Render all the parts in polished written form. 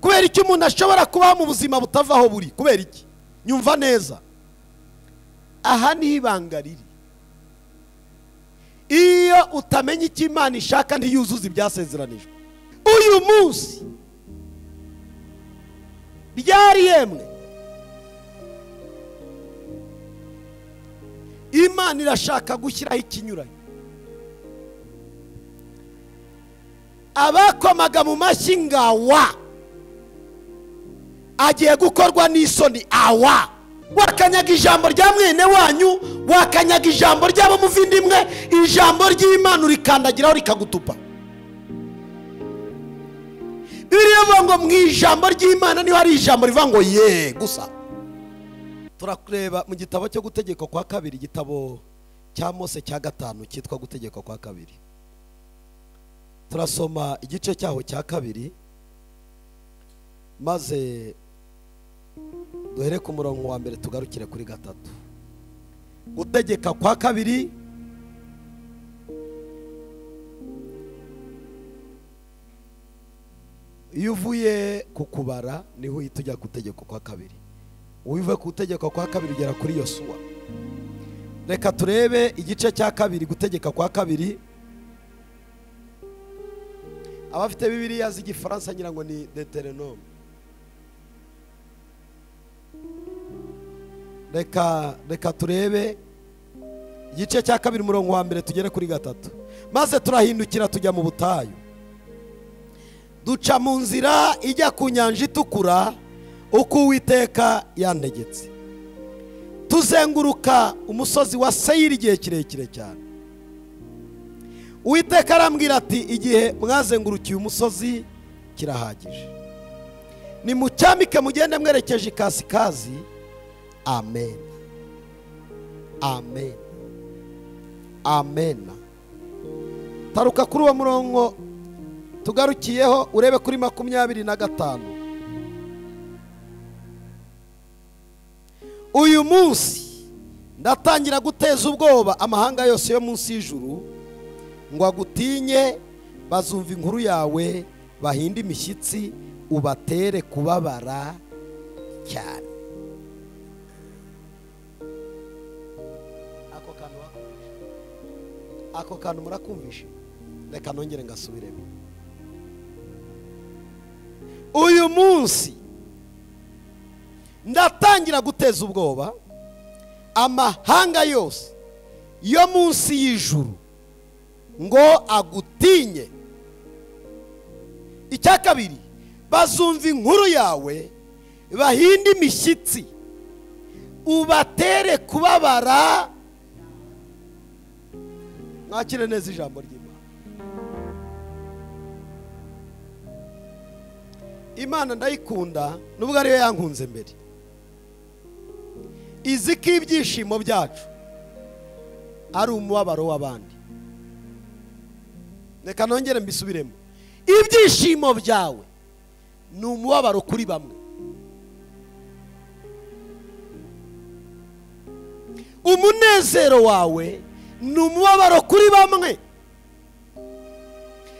kubera iki umuntu ashobora kubaho mu buzima butavaho buri? Kubera iki? Nyumva neza, aha ni ibanga riri. Iyo utamenya icyo Imana ishaka ntiyuzuza ibyasezeranijwe. Uyu munsi byari yemwe, Imana irashaka gushyiraho ikinyuranyo. Abakomaga mu mashyi ngawa agiye gukorwa n'isoni awa. Wakanyaga ijambo rya mwene wanyu, wakanyaga ijambo ry'abo muvindimwe, ijambo ry'Imana urikandagiraho rikagutupa. Biriya ngo mu ijambo ry'Imana niho hari ijambo rivuga ngo ye gusa. Turakureba mu gitabo cyo gutegeka kwa kabiri, igitabo cya Mose cya 5 cyitwa gutegeka kwa kabiri. Turasoma igice cyaho cya 2 maze duhere ku murongo wa mbere tugarukire kuri 3. Gutegeka kwa kabiri iyo uvuye kukubara niho uhita ujya gutegeka kwa kabiri. Uvuye kutegeka kwa kabiri ugera kuri Yosuwa. Reka turebe igice cya 2 gutegeka kwa kabiri. Abafite Bibiliya z'igifaransa ngira ngo ni Deuteronome. Reka turebe igice cya 2 umurongo wa mbere tugere kuri 3. Maze turahindukira tujya mu butayu, duca mu nzira ijya ku nyanja itukura uko Uwiteka yantegetse. Tuzenguruka umusozi wa Seyiri igihe kirekire cyane. Uwiteka arambwira ati, igihe mwazengurukiye umusozi kirahagije, nimucyamike mugende mwerekeje ikasikazi. Amen, amen, amen. Taruka kuri uwo murongo tugarukiyeho urebe kuri 25. Uyu munsi ndatangira guteza ubwoba amahanga yose yo munsi y'ijuru ngo agutinye, bazumva inkuru yawe, bahinde imishyitsi, ubatere kubabara cyane. Ako kantu murakumvishe? Reka nongere ngasubiremo. Uyu munsi ndatangira guteza ubwoba amahanga yose yo munsi y'ijuru ngo agutinye. Icya kabiri, bazumva inkuru yawe, bahinde imishyitsi, ubatere kubabara. Mwakire neza ijambo ry'Imana. Imana ndayikunda nubwo ariyo yankunze mbere. Izi ko ibyishimo byacu ari umubabaro w'abandi. Reka nongere mbisubiremo. Ibyishimo byawe ni umubabaro kuri bamwe. Umunezero wawe ni umubabaro kuri bamwe,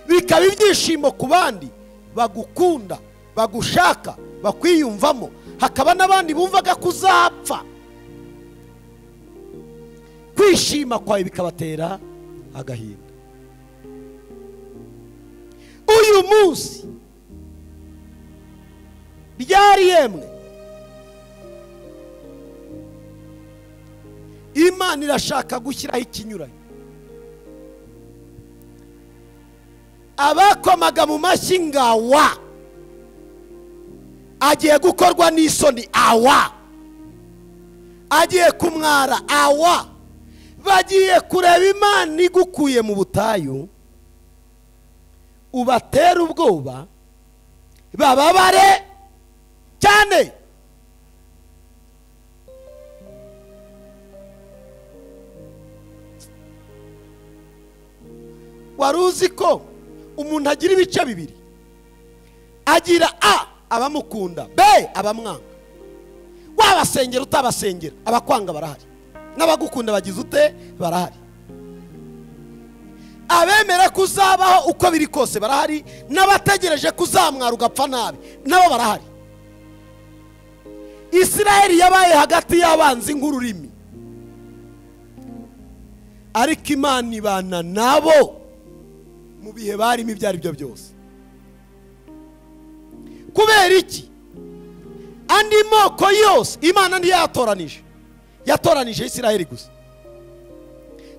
bikaba ibyishimo ku bandi bagukunda, bagushaka, bakwiyumvamo. Hakaba n'abandi bumvaga kuzapfa, kwishima kwawe bikabatera agahinda. Uyu munsi byari yemwe, Imana irashaka gushyiraho ikinyuranyo. Abakomaga mu mashyi ngawa agiye gukorwa n'isoni awa, agiye kumwara awa. Bagiye kureba Imana igukuye mu butayu, ubatera ubwoba, bababare cyane. Waruzi ko umuntu agira ibice bibiri? Agira A, abamukunda, B, abamwanga. Wabasengera utabasengera, abakwanga barahari, n'abagukunda bagize ute barahari. abemera kuzabaho uko biri kose barahari, n'abategereje kuzamwara ugapfa nabi nabo barahari. Isiraheli yabaye hagati y'abanzi nk'ururimi, ariko Imana ibana nabo mu bihe barimo ibyo ari byo byose. Kubera iki? Andi moko yose Imana ndiyo yatoranije Isiraheli gusa.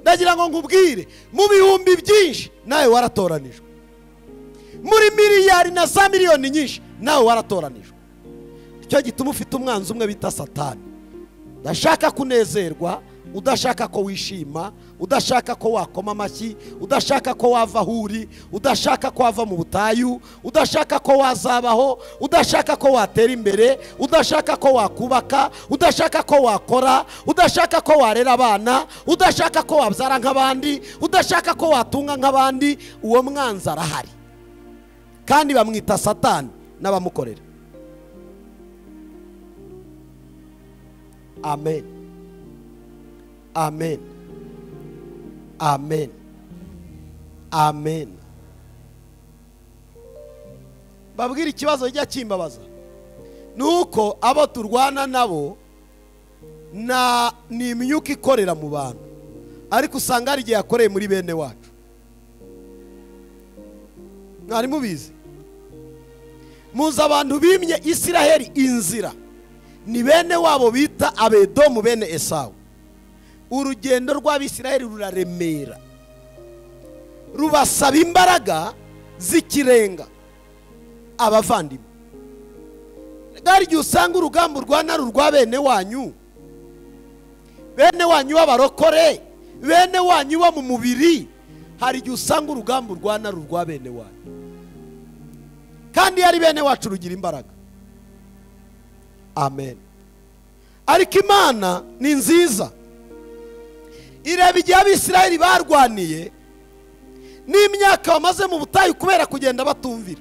Ndagira ngo nkubwire, mu bihumbi byinshi nawe waratoranijwe, muri miliyari na za miliyoni nyinshi nawe waratoranijwe. Icyo gituma ufite umwanzi umwe bita Satani, udashaka kunezerwa, udashaka ko wishima, udashaka ko wakoma amashyi, udashaka ko wava huri, udashaka ko wava mu butayu, udashaka ko wazabaho, udashaka ko watera imbere, udashaka ko wakubaka, udashaka ko wakora, udashaka ko warera abana, udashaka ko wabyara nk'abandi, udashaka ko watunga nk'abandi. Uwo mwanzi arahari kandi bamwita Satani n'abamukorera. Amen, amen, amen, amen. Babwira ikibazo kijya kimbabaza nuko abo turwana nabo ni imyuka ikorera mu bantu, ariko usanga hari igihe yakoreye muri bene wacu. Mwari mubizi? Muzi abantu bimye Isiraheli inzira ni bene wabo bita Abedomu, bene Esawu. Urugendo rw'Abisiraheli ruraremera, rubasaba imbaraga zikirenga abavandimwe. Gari igihe usanga urugamba urwana rwa bene wanyu b'abarokore, bene wanyu bo mu mubiri, hari igihe usanga urugamba urwana rwa bene wanyu, kandi yari bene wacu rugira imbaraga. Amen. Ariko Imana ni nziza, ireba igihe Abisiraheli barwaniye n'imyaka bamaze mu butayu kubera kugenda batumvira.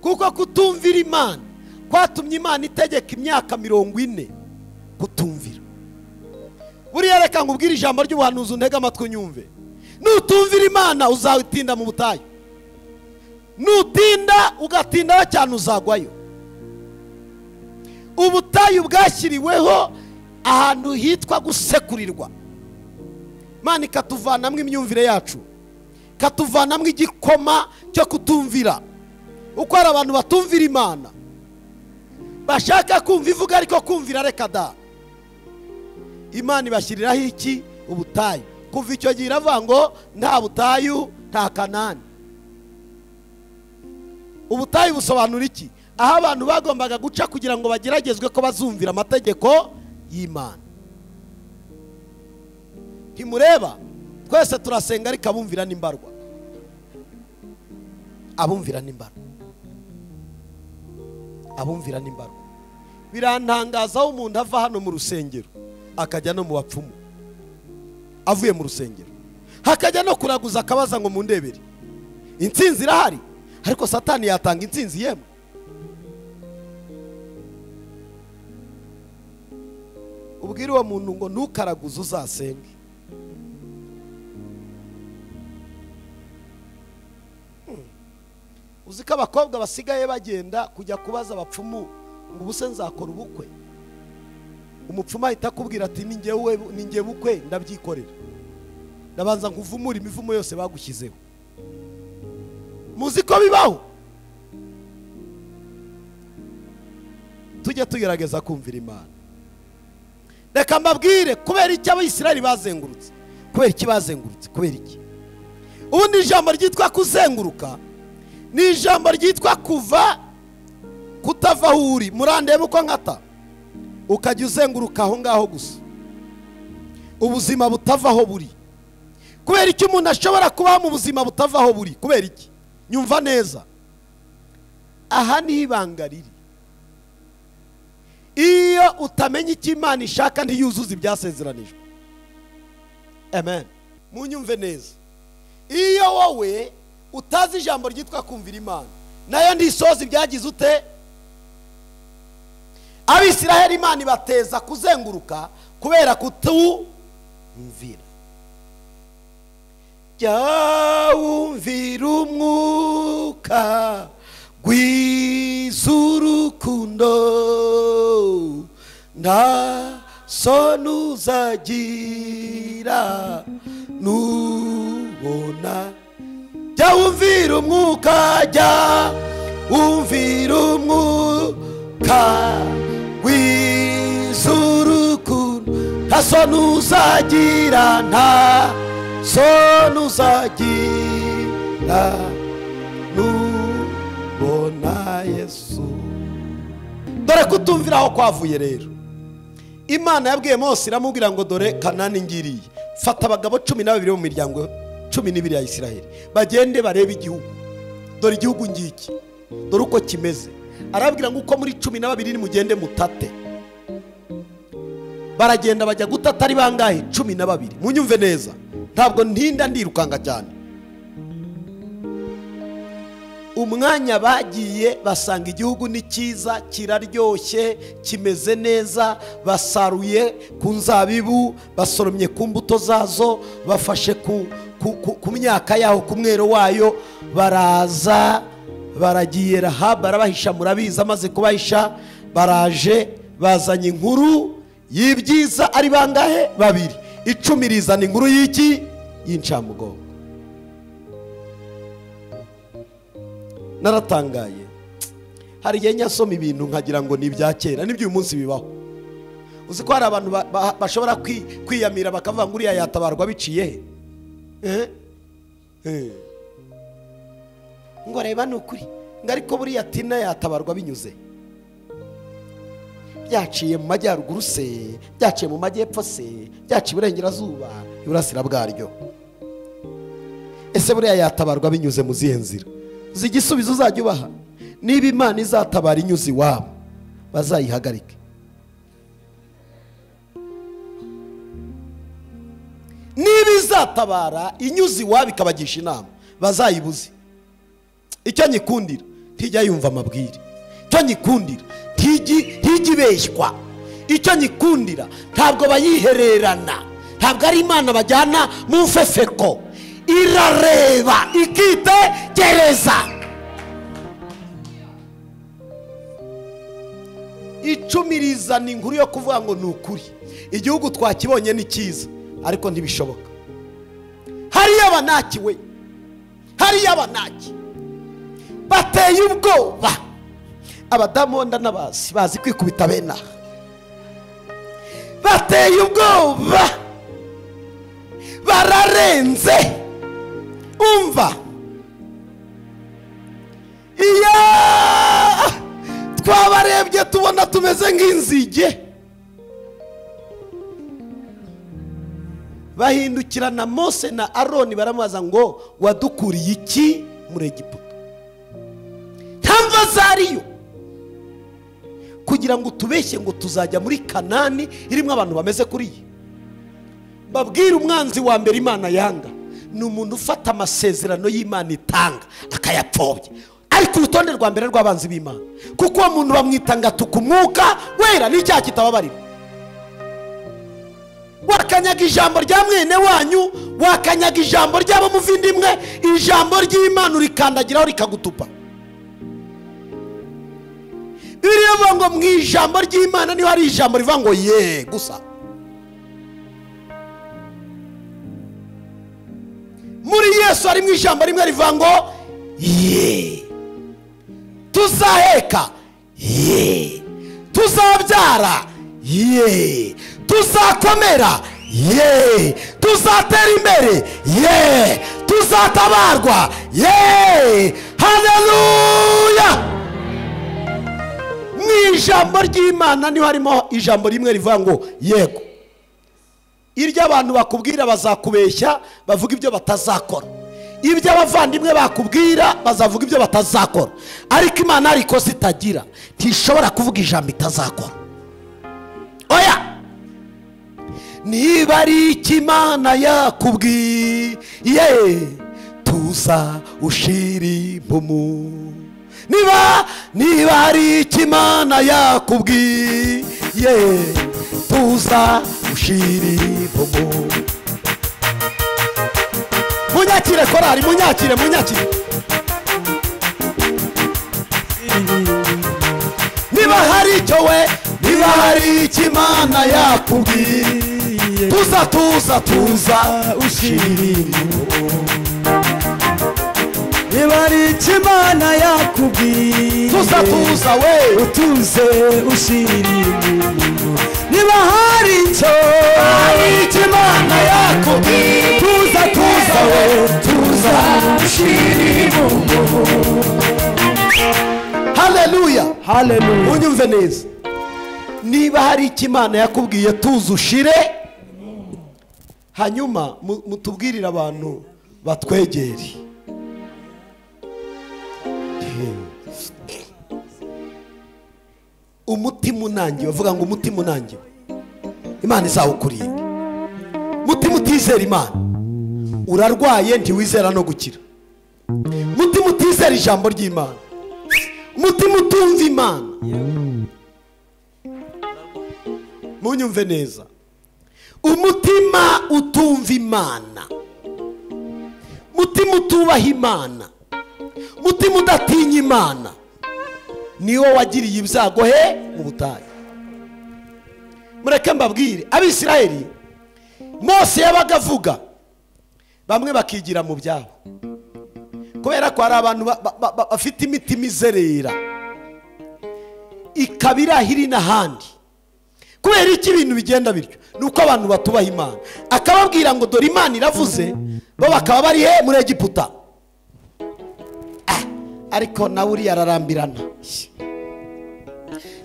Kuko kutumvira Imana kwatumye Imana itegeka imyaka 40 kutumvira. Buriya reka nkubwire ijambo ry'ubuhanuzi ntega amatwi unyumve. Nutumvira Imana uzawitinda mu butayu, nutinda ugatinda cyane uzagwayo. Ubutayu bwashyiriweho ahantu hitwa gusekurirwa. Imana ikatuvanamwe imyumvire yacu, ikatuvanamwe igikoma cyo kutumvira. Uko ari abantu batumvira Imana, bashaka kumva ivuga ariko kumvira reka da. Imana ibashyiriraho iki? Ubutayu. Kuva icyo gihe iravuga ngo nta butayu nta Kanani. Ubutayu busobanura iki? Aho abantu bagombaga guca kugira ngo bageragezwe ko bazumvira amategeko y'Imana. Ntimureba twese turasenga ariko abumvira n'imbarwa, abumvira n'imbarwa, abumvira n'imbarwa. Birantangaza aho umuntu ava hano mu rusengero akajya no mu bapfumu, avuye mu rusengero hakajya no kuraguza akabaza ngo mundebere. Intsinzi irahari, ariko Satani yatanga intsinzi yemwe. Ubwira uwo muntu ngo ntukaraguze uzasenge. Uziko abakobwa basigaye bagenda kujya kubaza abapfumu ngo ubuse nzakora ubukwe. Umupfumu ahita akubwira ati ni njye bukwe ndabyikorera, ndabanza nkuvumura imivumo yose bagushyizeho. Muzi ko bibaho? Tujye tugerageza kumvira Imana. Reka mbabwire kubera iki Abisiraheli bazengurutse. Kubera iki bazengurutse? Kubera iki? Ubundi ijambo ryitwa kuzenguruka ni ijambo ryitwa kuva, kutava aho uri. Murandebe uko nkata ukajya uzenguruka aho ngaho gusa, ubuzima butava aho buri. Kubera iki umuntu ashobora kuba mu buzima butava aho buri? Kubera iki? Nyumva neza, aha ni ibanga riri. Iyo utamenya icyo Imana ishaka ntiyuzuza ibyasezeranijwe. Amen. Munyumve neza, iyo wowe utazi ijambo ryitwa kumvira Imana, nayo ndisoza ibyagize ute? Abisiraheli Imana ibateza kuzenguruka kubera kutumvira. jya wumvira umwuka rw'iz'urukundo nta soni uzagira nubona. Jya wumvira umwuka, jya wumvira umwuka w'iz'urukundo nta soni uzagira, nta soni uzagira nubona Yesu. Dore kutumvira aho kwavuye rero. Imana yabwiye Mose iramubwira ngo dore Kanani ngiriye, fata abagabo 12 mu miryango 12 ya Isiraheli bagende barebe igihugu. Dore igihugu ngiki, dore uko kimeze. Arabwira ngo uko muri 12 mugende mutate. Baragenda bajya gutata ari bangahe? 12. Munyumve neza, ntabwo ntinda ndirukanga cyane. Umwanya bagiye basanga igihugu ni cyiza, kiraryoshye, kimeze neza, basaruye ku nzabibu, basoromye ku mbuto zazo, bafashe ku myaka yaho, ku mwero wayo. Baraza baragiye Rahabu barabahisha, murabizi. Amaze kubahisha baraje bazanye inkuru y'ibyiza ari bangahe? 2. 10 rizana inkuru y'iki? Y'incamugongo. Naratangaye, hari igihe nyasoma ibintu nkagira ngo ni ibya kera, nibyo uyu munsi bibaho. Uzi ko hari abantu bashobora kwiyamira bakavuga ngo uriya yatabarwa biciye he? Ngo reba ni ukuri, ngo ariko buriya Tina yatabarwa binyuze. Byaciye mu majyaruguru se, byaciye mu majyepfo se, byaciye iburengerazuba, iburasira bwaryo. Ese buriya yatabarwa binyuze mu zihe nzira? Zigisubizo uzajya ubaha. Niba Imana izatabara inyuzi iwabo, bazayihagarike. Niba izatabara inyuzi iwabo ikabagisha inama, bazayibuze. Icyo nyikundira ntijya yumva amabwire, icyo nyikundira ntijya ibeshywa, icyo nyikundira ntabwo bayihererana, ntabwo ari Imana bajyana mu mfefeko. Irareba ikitegereza. 10 rizana inkuru yo kuvuga ngo ni ukuri igihugu twakibonye ni cyiza, ariko ntibishoboka. Hariya abanakiwe, hariya abanaki bateye ubwoba. Abadamonda n'abazi bazi kwikubita bena, bateye ubwoba, bararenze. Umva, iya twabarebye tubona tumeze nk'inzige. Bahindukirana Mose na Aroni baramubaza ngo wadukuriye iki muri Egiputa? Ntamva zariyo kugira ngo tubeshye ngo tuzajya muri Kanani irimo abantu bameze kuriye. Babwira umwanzi wa mbere Imana yanga ni umuntu ufata amasezerano y'Imana itanga akayapfobya. Ariko urutonde rwa mbere rw'abanzi b'Imana, kuko uwo muntu bamwitanga tukumwuka wera n'icyaha kitababarira. Wakanyaga ijambo rya mwene wanyu, wakanyaga ijambo ry'abo muvindimwe, ijambo ry'Imana urikandagiraho rikagutupa. Bibiliya ivuga ngo mu ijambo ry'Imana niho hari ijambo rivuga ngo ye gusa. Muri Yesu hari mu ijambo rimwe rivuga ngo ye. Tuzaheka ye, tuzabyara ye, tuzakomera ye, tuzatera imbere ye, tuzatabarwa ye. Haleluya. Mu ijambo ry'Imana niho harimo ijambo rimwe rivuga ngo yego. Iryo abantu bakubwira bazakubeshya, bavuga ibyo batazakora. Ibyo abavandimwe bakubwira bazavuga ibyo batazakora. Ariko Imana ariko sitagira, ntishobora kuvuga ijambo itazakora. Oya, niba ari Imana yakubwiye tuza ushiri impumu. Niba ari Imana yakubwiye tuza ushiri impumu. munyakire korari, munyakire. Niba hari icyo we, niba hari icyo Imana yakubwiye, tuza ushirireho. Niba hari icyo Imana yakubwiye, tuza we, utuze ushirireho. Niba hari icyo Imana yakubwiye, tuza we, ushirireho. Haleluya. Unyumve neza. Niba hari icyo Imana yakubwiye, tuza ushire. Hanyuma mutubwirire abantu batwegere. Umutima unangiwe, bavuga ngo umutima unangiwe, Imana izawukurinda. Mutima utizera Imana, urarwaye ntiwizera no gukira. Mutima utizera ijambo ry'Imana, umutima utumva Imana. Munyumve neza. Umutima utumva Imana, mutima utubaha Imana, mutima udatinya Imana, niwo wagiriye ibyago he mu butayu. Mureke mbabwire, Abisirayeli Mose yabaga avuga, bamwe bakigira mu byabo, kubera ko hari abantu bafite imitima izerera ikabirahiri n'ahandi. Kubera iki ibintu bigenda bityo? Nuko abantu batubaha Imana. Akababwira ngo dore Imana iravuze, bo bakaba bari he muri Egiputa. Ariko nawe uri yararambirana,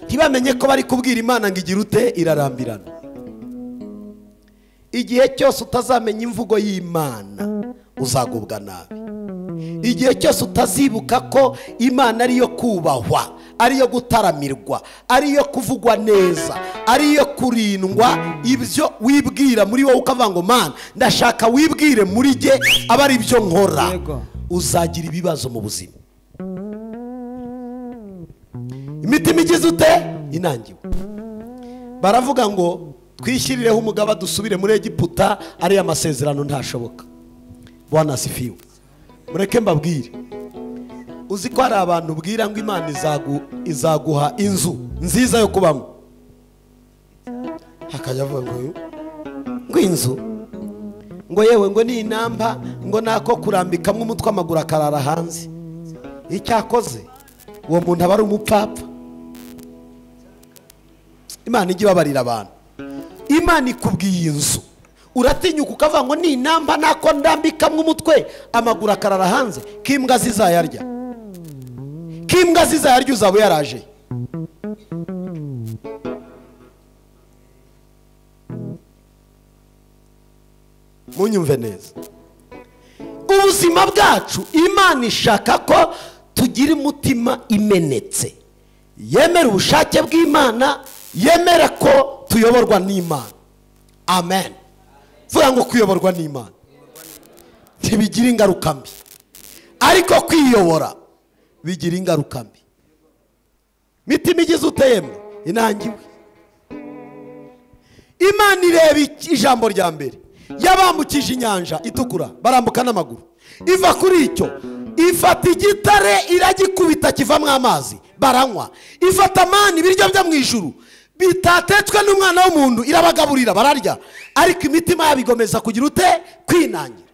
ntibamenye ko bari kubwira Imana ngo igira ute, irarambirana. Igihe cyose utazamenya imvugo y'Imana uzagubwa nabi. Igihe cyose utazibuka ko Imana ariyo kubahwa, ariyo gutaramirwa, ariyo kuvugwa neza, ariyo kurindwa, ibyo wibwira muri wowe ukavuga ngo Mana ndashaka wibwire muri jye aba ari byo nkora, uzagira ibibazo mu buzima. Imitima igize ute, inangiwe. Baravuga ngo twishyirireho umugaba dusubire muri Egiputa, ariya masezerano ntashoboka. Bwana asifiwe. Mureke mbabwire, uzi ko hari abantu ubwira ngo Imana izaguha inzu nziza yo kubamo, hakajya avuga ngo inzu, ngo yewe ngo ni inamba, ngo nako kurambikamo umutwe amaguru akarara hanze. Icyakoze uwo muntu aba ari umupfapfa. Imana ijya ibabarira abantu. Imana ikubwiye inzu, uratinyuka ukavuga ngo ni inamba nako ndambikamo umutwe amaguru akarara hanze, kimbwa zizayarya, kimbwa zizayarya uzaba yaraje. Munyumve neza. Ubuzima bwacu Imana ishaka ko tugira umutima imenetse, yemera ubushake bw'Imana, yemera ko tuyoborwa n'Imana. Amen. Vuga ngo kuyoborwa n'Imana ntibigira ingaruka mbi, ariko kwiyobora bigira ingaruka mbi. Mitima igize uteyemwe inangiwe. Imana ireba ijambo rya mbere, yabambukije inyanja itukura barambuka n'amaguru, iva kuri icyo ifata igitare iragikubita kivamo amazi baranywa, ifata mani ibiryo byo mu ijuru bitatetswe n'umwana w'umuntu irabagaburira bararya, ariko imitima yabigomeza kugira ute, kwinangira.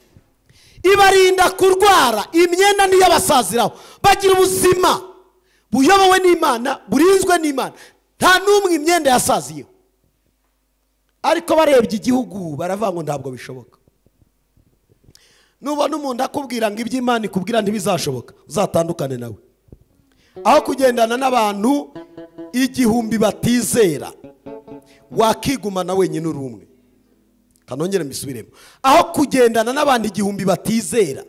Ibarinda kurwara, imyenda niyo basaziraho, bagira ubuzima buyobowe n'Imana, burinzwe n'Imana, nta n'umwe imyenda yasaziyeho. Ariko barebye igihugu baravuga ngo ntabwo bishoboka. Nubona umuntu akubwira ngo iby'Imana ikubwira ntibizashoboka, uzatandukane nawe. Aho kugendana n'abantu 1000 batizera, wakigumana wenyine uri umwe. Kanongere mbisubiremo, aho kugendana n'abandi 1000 batizera,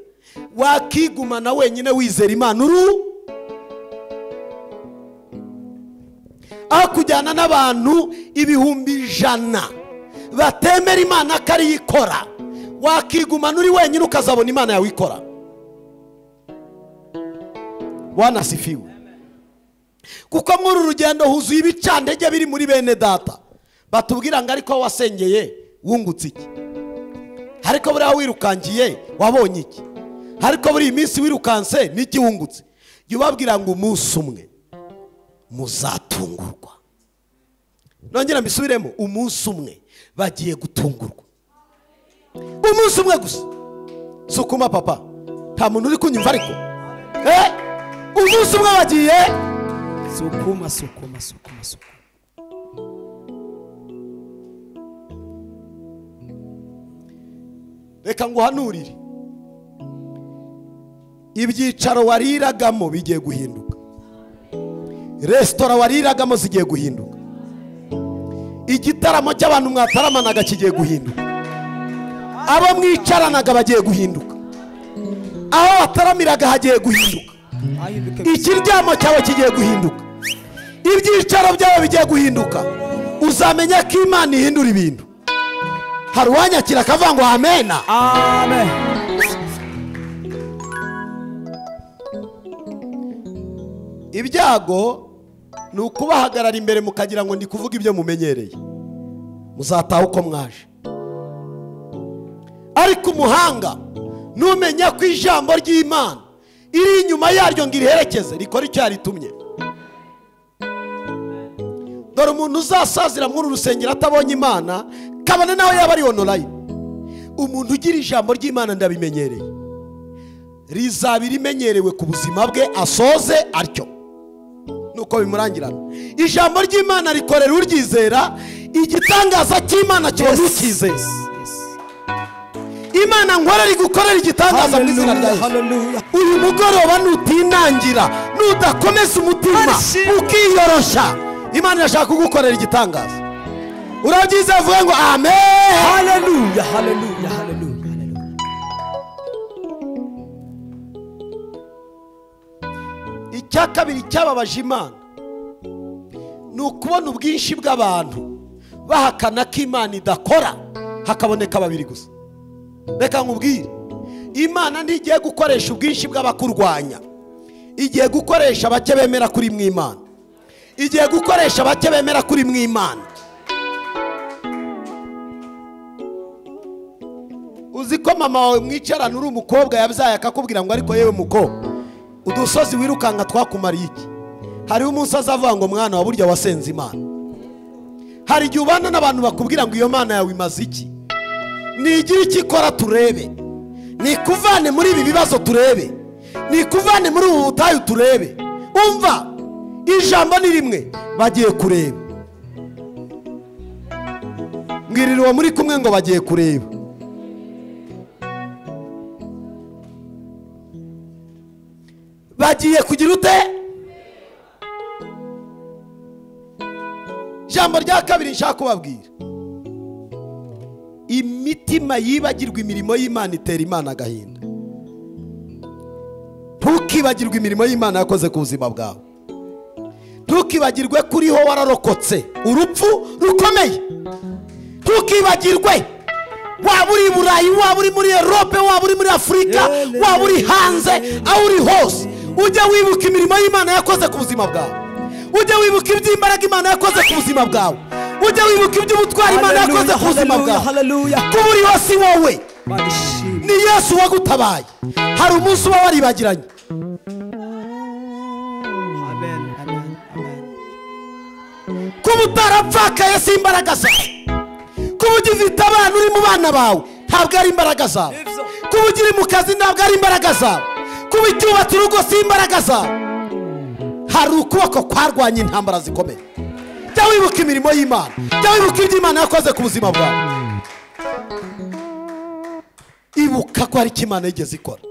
wakigumana wenyine wizera Imana uri. Aho kujyana n'abantu 100,000 batemera Imana kari ikora, wakigumana uri wenyine ukazabona Imana yawe ikora. Bwana asifiwe. Kuko muri urugendo huzuye ibicandege biri muri bene data batubwira ngo ariko wasengeye wungutse iki. ariko buriya wirukangiye wabonye iki? ariko buri iminsi wirukanse n'igihungutse. jya ubabwira ngo umunsi umwe muzatungurwa. nongera mbisubiremo, umunsi umwe bagiye gutungurwa. umunsi umwe gusa. sukuma papa, nta muntu uri kunyumva ariko umunsi umwe bagiye sukuma. reka nguhanurire, ibyicaro wariragamo bigiye guhinduka, resitora wariragamo zigiye guhinduka, igitaramo cy'abantu mwataramanaga kigiye guhinduka, abo mwicaranaga bagiye guhinduka, aho bataramiraga hagiye guhinduka, ikiryamo cyawe kigiye guhinduka, ibyicaro byawe bigiye guhinduka. uzamenya ko Imana ihindura ibintu. hari uwanyakira akavuga ngo amena. Amen. ibyago ni ukubahagarara imbere mukagira ngo ndi kuvuga ibyo mumenyereye, muzataha uko mwaje. ariko umuhanga numenya ko ijambo ry'Imana iri inyuma yaryo ngo iriherekeze rikora icyo yaritumye. dore umuntu uzasazira muri urusengero atabonye Imana kabone nawe yaba ari online. umuntu ugira ijambo ry'Imana ndabimenyereye, rizaba rimenyerewe ku buzima bwe asoze atyo, nuko bimurangirana. ijambo ry'Imana rikorera uryizera, igitangaza cy'Imana kiba ntukizeye. Imana nkorera igukorera igitangaza mu izina rya Yesu. uyu mugoroba nutinangira, nudakomeza umutima ukiyoroshya, Imana irashaka kugukorera igitangaza. urabyiza vuga ngo amen. Haleluya, haleluya, haleluya. icya kabiri cyababaje Imana ni ukubona ubwinshi bw'abantu bahakana ko Imana idakora, hakaboneka babiri gusa. reka nkubwire, Imana ntigiye gukoresha ubwinshi bw'abakurwanya, igiye gukoresha bake bemera kuri mw'Imana, igiye gukoresha bake bemera kuri mw'Imana. uzi ko mama wawe mwicarana uri umukobwa yabyaye akakubwira ngo ariko yewe mukobwa, udusozi wirukanka twakumariye iki? hariho umunsi azavuga ngo mwana wa burya wasenze Imana. hari igihe ubana n'abantu bakubwira ngo iyo Mana yawe imaze iki? nigira icyo ikora turebe, nikuvane muri ibi bibazo turebe, nikuvane muri ubu butayu turebe. umva, ijambo ni rimwe, bagiye kureba. mbwirira uwo muri kumwe ngo bagiye kureba. bagiye kugira ute? ijambo rya kabiri nshaka kubabwira, imitima yibagirwa imirimo y'Imana itera Imana agahinda. ntukibagirwe imirimo y'Imana yakoze ku buzima bwawe. ntukibagirwe kuriho wararokotse urupfu rukomeye. ntukibagirwe waba uri i Burayi, waba uri muri Europe, waba uri muri Afurika, waba uri hanze, aho uri hose, ujya wibuka imirimo y'Imana yakoze ku buzima bwawe. ujya wibuka iby'imbaraga Imana yakoze ku buzima bwawe. ujya wibuka iby'ubutwari Imana yakoze ku buzima bwawe. kuba uri wose wowe ni Yesu wagutabaye. hari umunsi uba waribagiranye. kuba utarapfakaye si imbaraga zawe. kuba ugifite abana uri mu bana bawe ntabwo ari imbaraga zawe. kuba ugiri mu kazi ntabwo ari imbaraga zawe. kuba ucyubatse urugo si imbaraga zawe. hari ukuboko kwarwanya intambara zikomeye. jya wibuka imirimo y'Imana, jya wibuka ibyo Imana yakoze ku buzima bwawe. ibuka ko hari icyo Imana yigeze ikora.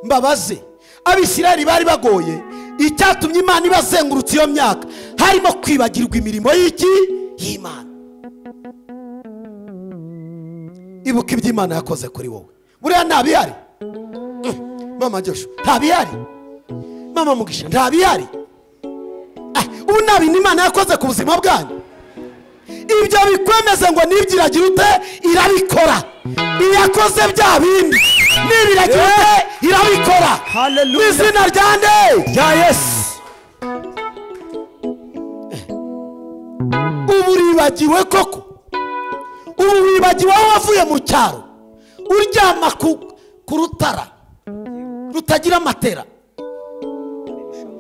mbabaze, Abisirayeli bari bagoye, icyatumye Imana ibazengurutse iyo myaka harimo kwibagirwa imirimo y'Imana. ibuka ibyo Imana yakoze kuri wowe. buriya ntabihari mama Joshua, ntabihari mama Mugisha, ntabihari. ubu nta bintu Imana yakoze ku buzima bwanyu. ibyo bikwemeza ngo nibyiragira ute irabikora. iyakoze bya bindi nibiragira ute irabikora. mu izina rya nde rya Yesu. ubu uribagiwe koko? ubu wibagiwe aho wavuye mu cyaro, uryama ku rutara rutagira amatera,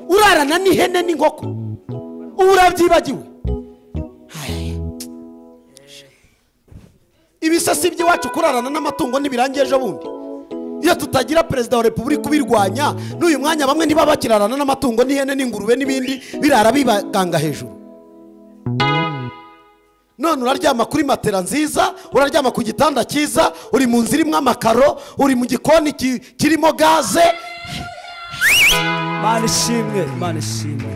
urarana n'ihene n'inkoko, urabyibagiwe. Ibisasi by'iwacu kurarana n'amatungo ntibirangiye ejo bundi. Iyo tutagira perezida wa repubulika ubirwanya, n'uyu mwanya bamwe niba bakirarana n'amatungo n'ihene n'ingurube n'ibindi birara bibaganga hejuru. None uraryama kuri matera nziza, uraryama ku gitanda cyiza, uri mu nzira imwe amakaro, uri mu gikoni kirimo gaze. Mana ishimwe, Mana ishimwe.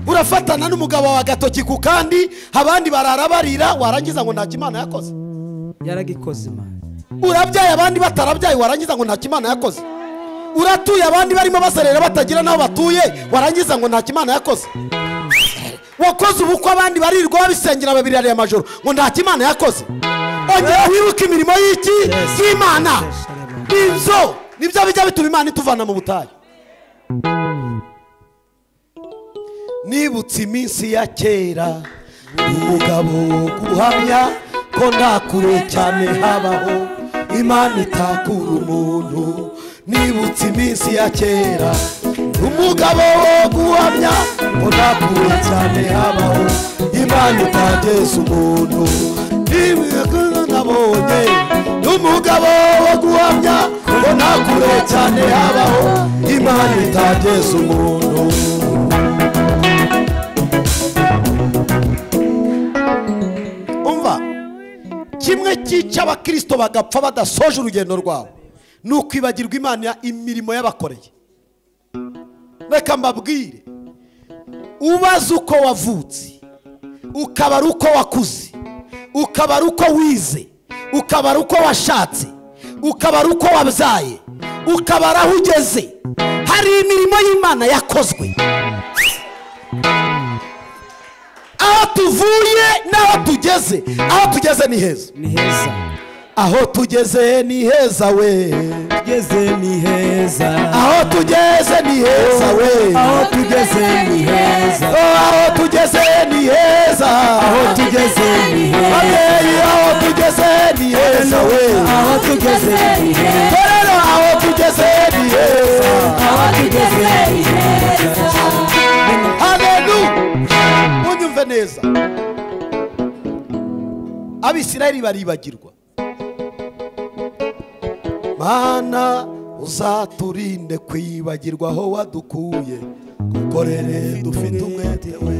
Urafatana n'umugabo wa gatoki ku kandi, abandi barara barira, warangiza ngo nta Imana yakoze. Yaragikoze Imana. Urabyaye abandi batarabyaye, warangiza ngo nta Imana yakoze. Uratuye abandi barimo baserera batagira naho batuye, warangiza ngo nta Imana yakoze. Wakoze ubukwe abandi barirwa babisengera babirariye amajoro, ngo nta Imana yakoze. Ongera wibuke imirimo y'iki y'Imana. Inzo nibyo bijya bituma Imana ituvana mu butayu. Nibutse iminsi ya kera, umugabo guhamya ko nta kure cyane habaho Imana itakura umuntu. Nibutse iminsi ya kera, umugabo wo guhamya ko nta kure cyane habaho Imana itageza umuntu. Nabonye umugabo wo guhamya ko nta kure cyane habaho Imana itageza umuntu. Umva, kimwe cyica abakristo bagapfa badasoje urugendo rwabo ni ukwibagirwa Imana imirimo y'abakoreye. Reka mbabwire, ubaze uko wavutse, ukabara uko wakuze, ukabara uko wize, ukabara uko washatse, ukabara uko wabyaye, ukabara aho ugeze, hari imirimo y'Imana yakozwe. Aho tuvuye n'aho tugeze, aho tugeze ni heza, ni heza. Aho tugeze ni heza we, tugeze ni heza. Aho tugeze ni heza we, aho tugeze ni heza. Aho tugeze ni heza, aho tugeze ni heza. Aho tugeze ni heza we, aho tugeze ni heza. Aho tugeze ni heza, aho tugeze ni heza. Haleluya. Unyumve neza, Abisirayeli baribagirwa. Mana uzaturinde kwibagirwa aho wadukuye, gukorere dufite umwete we.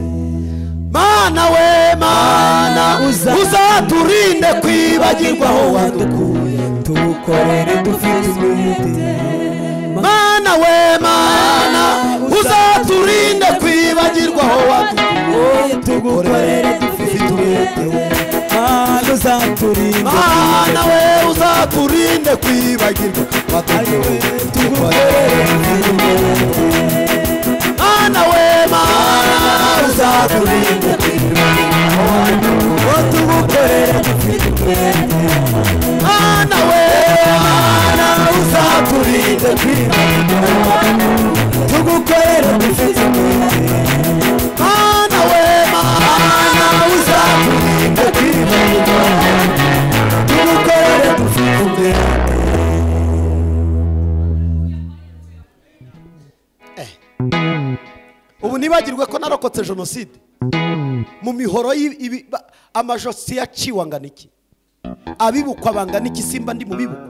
Mana we, Mana uzaturinde kwibagirwa aho wadukuye, tugukorere dufite umwete. Mana we, Mana uzaturinde kwibagirwa aho wadukuye, tugukorere dufite umwete. Mana uzaturinde, Mana we uzaturinde kwibagirwa wadukuye, tugukorere dufite umwete. Mana we, Mana uzaturinde kwibagirwa wadukuye, tugukorere dufite umwete. Mana we, Mana uzaturinde kwibagirwa, tugukorere dufite umwete. Mana we, Mana uzaturinde kwibagirwa, tugukorere dufite umwete. Ubu nibagirwe ko narokotse jenoside mu mihoro amajosi yaciwe angana iki, abibukwa bangana iki, simba ndi mu bibuko,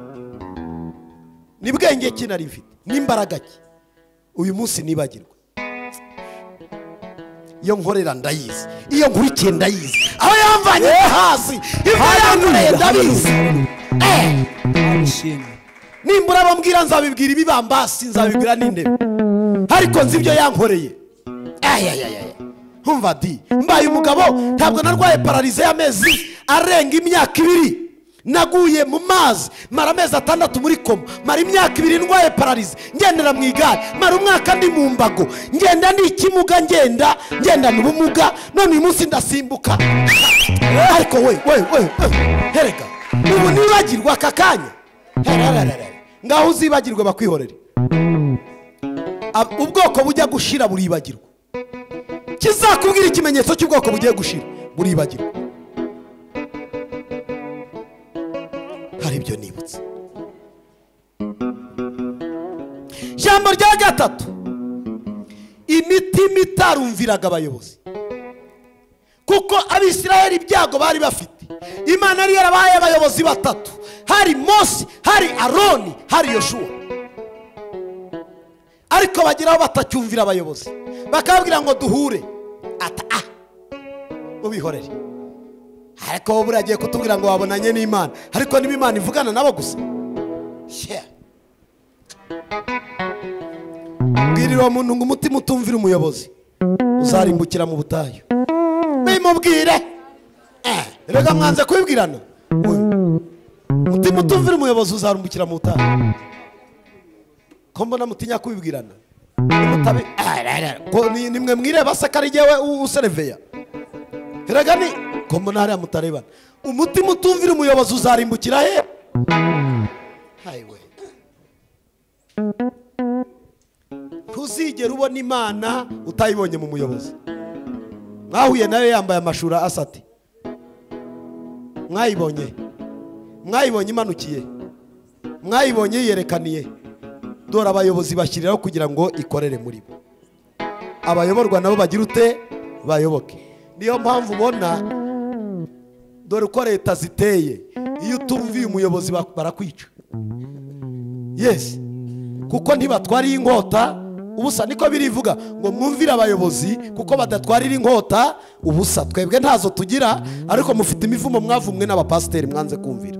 ni bwenge ki nari mfite, n'imbaraga ki, uyu munsi nibagirwa. Iyo nkorera ndayizi, iyo nkurikiye ndayizi, aho yamvanye hasi ibyo yankoreye ndabizi. Nimbura bambwira nzabibwira ibibambasi, nzabibwira n'intebe, ariko nzi ibyo yankoreye. Humva di, mbaye umugabo ntabwo narwaye paralize y'amezi arenga imyaka 2, naguye mu mazi mara amezi 6 muri koma, mara imyaka 2 ndwaye paralize, ngendera mu igare, mara umwaka ndi mu mbago, ngenda ndi ikimuga, ngenda n'ubumuga, none uyu munsi ndasimbuka. Ariko we hereka, ubu nibagirwa aka kanya, ngaho uzibagirwe bakwihorere. Ubwoko bujya gushira buribagirwa, kizakubwira ikimenyetso cy'ubwoko bugiye gushira buribagirwa. Hari ibyo nibutse, ijambo rya gatatu, imitima itarumviraga abayobozi. Kuko abisirayeli ibyago bari bafite, Imana yari yarabaye abayobozi batatu, hari Mose, hari Aroni, hari Yoshua. Ariko bagiraho batacyumvira abayobozi, bakabwira ngo duhure. Ata ubihorere. Ariko buragiye kutubwira ngo wabonanye n'Imana, ariko niba Imana ivugana nabo gusa. Bwirira umuntu ngo umutima utumvira umuyobozi uzarimbukira mu butayu. Bimubwire rega mwanze kwibwirana, umutima utumvira umuyobozi uzarumbukira mu butayu. Ko mbona mutinya kwibwirana mutabe ko nimwe mwireba se kari jewe usereveya. Rega ni ko mbona hari amutarebana, umutima utumvira umuyobozi uzarimbukira he? Highway. Ntuzigera ubona Imana utayibonye mu muyobozi. Mwahuye nayo yambaye amashura asati, mwayibonye imanukiye, mwayibonye yerekaniye. Dore abayobozi bashyiriraho kugira ngo ikorere muri bo, abayoborwa nabo bagira ute bayoboke. Niyo mpamvu ubona dore uko leta ziteye, iyo utumviye umuyobozi barakwica. Yes, kuko ntibatwariye inkota ubusa, niko birivuga ngo mwumvire abayobozi kuko badatwarira inkota ubusa. Twebwe ntazo tugira, ariko mufite imivumo mwavumwe n'abapasiteri mwanze kumvira.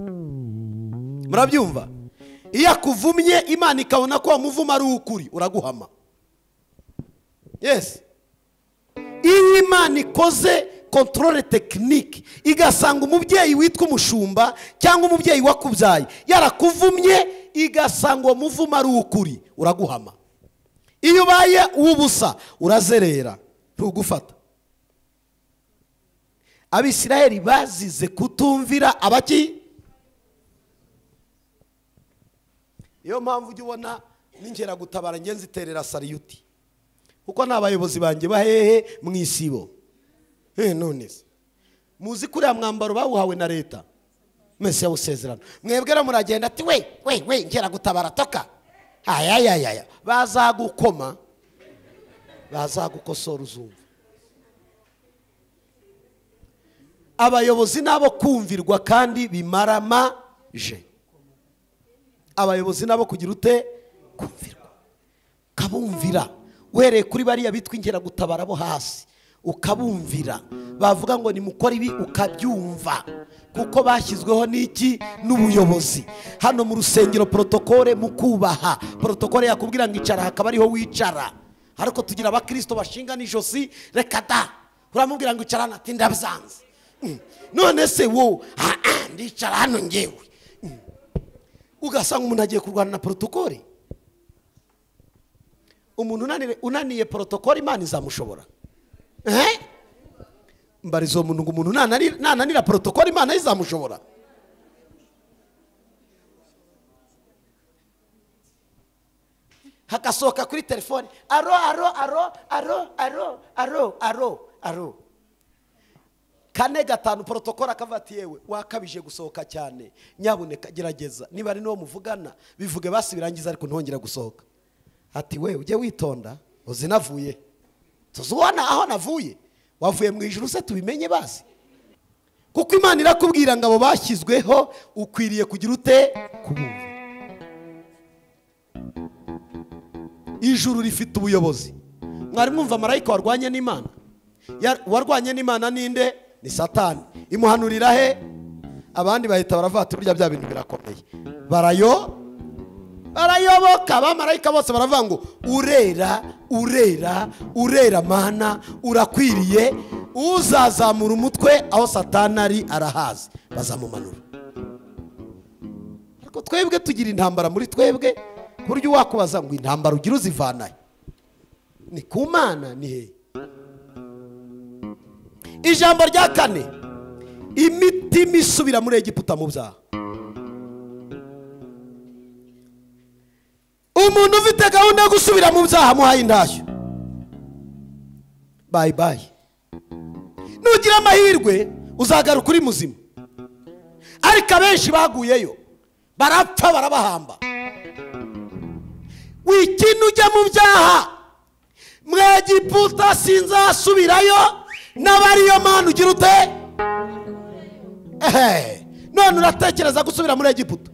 Murabyumva? Iyo akuvumye Imana ikabona ko umuvuma ari ukuri, uraguhama. Yes, iyo Imana ikoze controle technique igasanga umubyeyi witwa umushumba cyangwa umubyeyi wakubyaye yarakuvumye, igasanga uwo muvuma ari ukuri, uraguhama. Iyo ubaye ubusa urazerera, ntugufata. Abisirayeli bazize kutumvira abaki. Iyo mpamvu ujya ubona n'ingera gutabara ngenzi terera sariyuti, kuko n'abayobozi banjye bahehe mu isibo. None muzi kuriya mwambaro bawuhawe na leta, mese yawusezerano. Mwebwera muragenda ati we ngera gutabara toka. Ayayayaya, bazagukoma, bazagukosora uzumva. Abayobozi nabo kumvirwa kandi bimaramaje. Abayobozi nabo kugira ute kumvirwa, kabumvira. Uhereye kuri bariya bitwa ingera gutabara bo hasi, ukabumvira. Bavuga ngo nimukora ibi ukabyumva, kuko bashyizweho n'iki n'ubuyobozi. Hano mu rusengero protokole mukubaha, protokole yakubwira ngo icara hakaba ariho wicara. Ariko tugira abakristo bashinga n'ijosi, reka da uramubwira ngo icara ati ndabyanze. None se wo ndicara hano ngewe, ugasanga umuntu agiye kurwana na protokole. Umuntu unaniye protokole Imana izamushobora? Mbarizo umuntu ngo umuntu nananira protokole Imana izamushobora? Hakasohoka kuri telefone, aro kane gatanu protokole akavuga ati yewe wakabije gusohoka cyane, nyabuneka gerageza niba ari no muvugana bivuge basi birangiza ariko ntongera gusohoka. Ati we ujye witonda, uzi navuye, tuzubona aho navuye. Wavuye mu ijuru se tubimenye basi? Kuko Imana irakubwira ngo abo bashyizweho ukwiriye kugira ute kubumva. Ijuru rifite ubuyobozi. Mwari mwumva marayika warwanye n'Imana? Warwanye n'Imana ninde? Ni Satani. Imuhanurira he? Abandi bahita baravata burya bya bintu birakomeye. Barayoboka. Abamarayika bose baravuga ngo urera Mana, urakwiriye. Uzazamura umutwe aho Satani ari arahazi, bazamumanura. Ariko twebwe tugira intambara muri twebwe, buryo wakubaza ngo intambara ugira uzivanaye ni ku Mana ni he? Ijambo rya kane, imitima isubira muri Egiputa mu byaha. Umuntu ufite gahunda yo gusubira mu byaha muhaye indashyo, bye bye. Nugira amahirwe uzagaruka uri muzima, ariko abenshi baguyeyo barapfa barabahamba. w'ikintu ujya mu byaha Mwegiputa sinzasubirayo n'abariyo mana ugira ute none uratekereza gusubira muri Egiputa